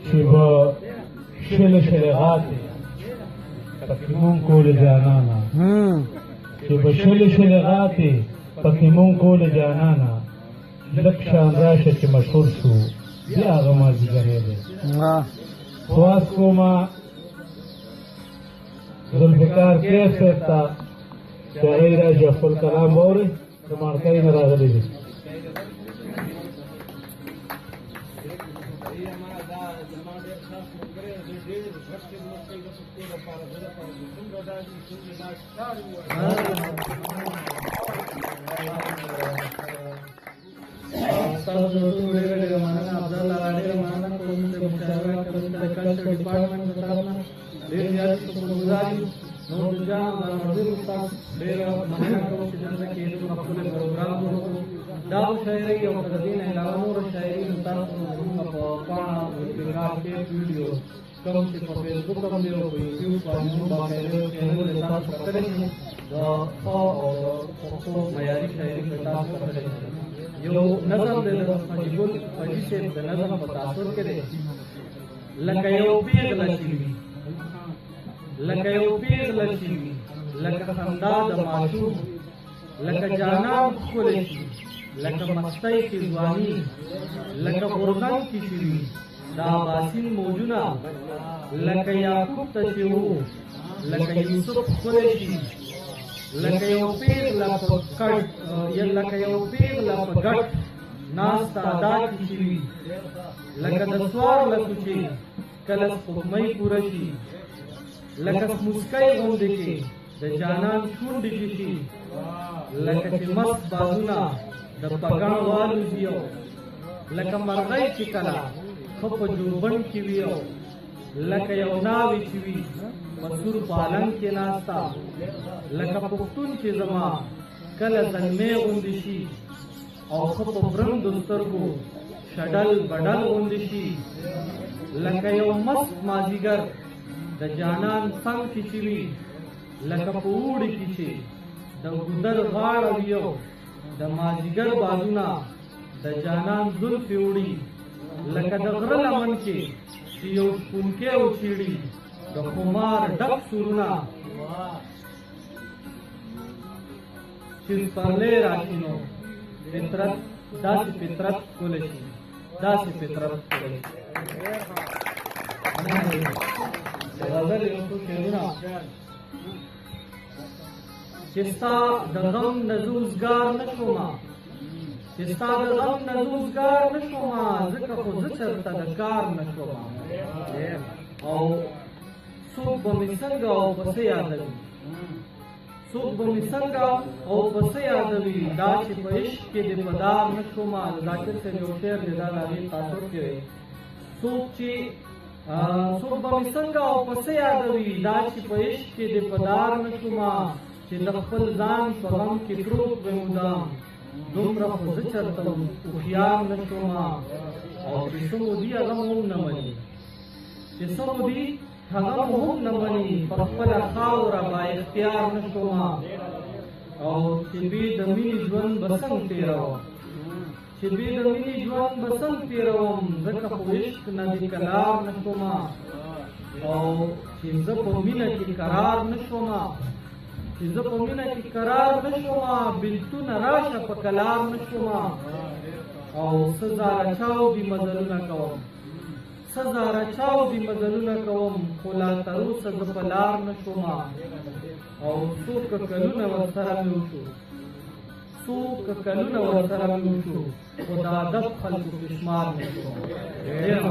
چې به شله شله غاتې پکې مونږ کولې جانانه چې به شله شله غاتې پکې مونږ کولې جانانه لږ شان راشه چې مشهور شو بیا هغه مازدیګری دی خواست کومه ذوالفقار کیف صاحب ته چې هغوی راشي خپل کلام واوري د مارکۍ نه راغلی دي دا شاعري او د دین علاوه نور شاعري تاسو په پاڼه کې ویډیو کوم چې په فیسبوک باندې او په یوټیوب باندې باندې چینل تاسو کتلی شئ دا او پښتو معیاري شاعري تاسو کتلی شئ یو نظم د مجبور پدې چې د نظم په تاثر کې دی لکه یو پیغله شي لکه یو پیغله شي لکه خندا د معشوق لکه جانان ښکلی شي لکه مستی کی ځواني لکه غورځنګ کی شوي دا باسین موجونه لکه یعقوب ته چې وو لکه یوسف ښکلی شي لکه یو پیغله په کټ لکه یو پیغله په ګټ ناسته ادا کی شوي لکه د څوارلسو چې کله سپوږمۍ پوره شي لکه مسکی غوندې چې د جانان شونډې کې شي لکه چې مست بازونه د پګړ والوزي لکه مرغۍ چې کله ښه په جوړبند کې وي لکه یو ناوې چې وي په سور پالنګ کې ناسته لکه پښتون چې زما کله زلمۍ غوندې شي او ښه په برندو سترګو شډل بډل غوندې شي لکه یو مست مازدیګر د جانان څنګ کې چې وي لکه په اوړي کې چې د ګودر غاړه وي د مازدیګر بازونه د جانان زلفې وړي لکه د غره لمن کې چې یو شپونکی وچیړي د خمار ډک سورونه چې سپرلی راشي نو فطرت داسې فطرت ښکلی شي داسې فطرت ښکلی شي غزل یو څو شعرونه چې ستا د غم نه زوزګار نه شومه چې ستا د غم نه زوزګار نه شومه ځکه خو زه چېرته د کار نه شومه او څوک به مې څنګه او پسې یادوي څوک به مې څنګه او پسې یادوي دا چې په عشق کې دې په دار نه شومه د ذاکر صاحب یو شعر دی دا د هغې تاثر کې دی څوک به مې څنګه او پسې یادوي دا چې په عشق کې دې په دار نه شومه چې د خپل ځان په غم کې پروت وې مدام دومره خو زه چېرته هوښیار نه شومه او چې څه مو دي هغه مو هم نه مني چې څه مو دي هغه مو هم نه مني په خپله خاوره با اختیار نه شومه او چې بې د مینې ژوند به څنګه تېروم چې بې د مینې ژوند به څنګه تېروم ځکه خو عشق نه دې کلار نه شومه او چې زه په مینه کې قرار نه شومه چې زه په مینه کې قرار نه شومه بېلتونه راشه په کلار نه شومه او څه زاره چاودي مزلونه کوم څه زاره چاودي مزلونه کوم خو لا تروسه زه په لار نه شومه او څو کلونه ورسره مې وشو څو کلونه ورسره مې وشو خو د ادب خلکو کې شمار نه شوم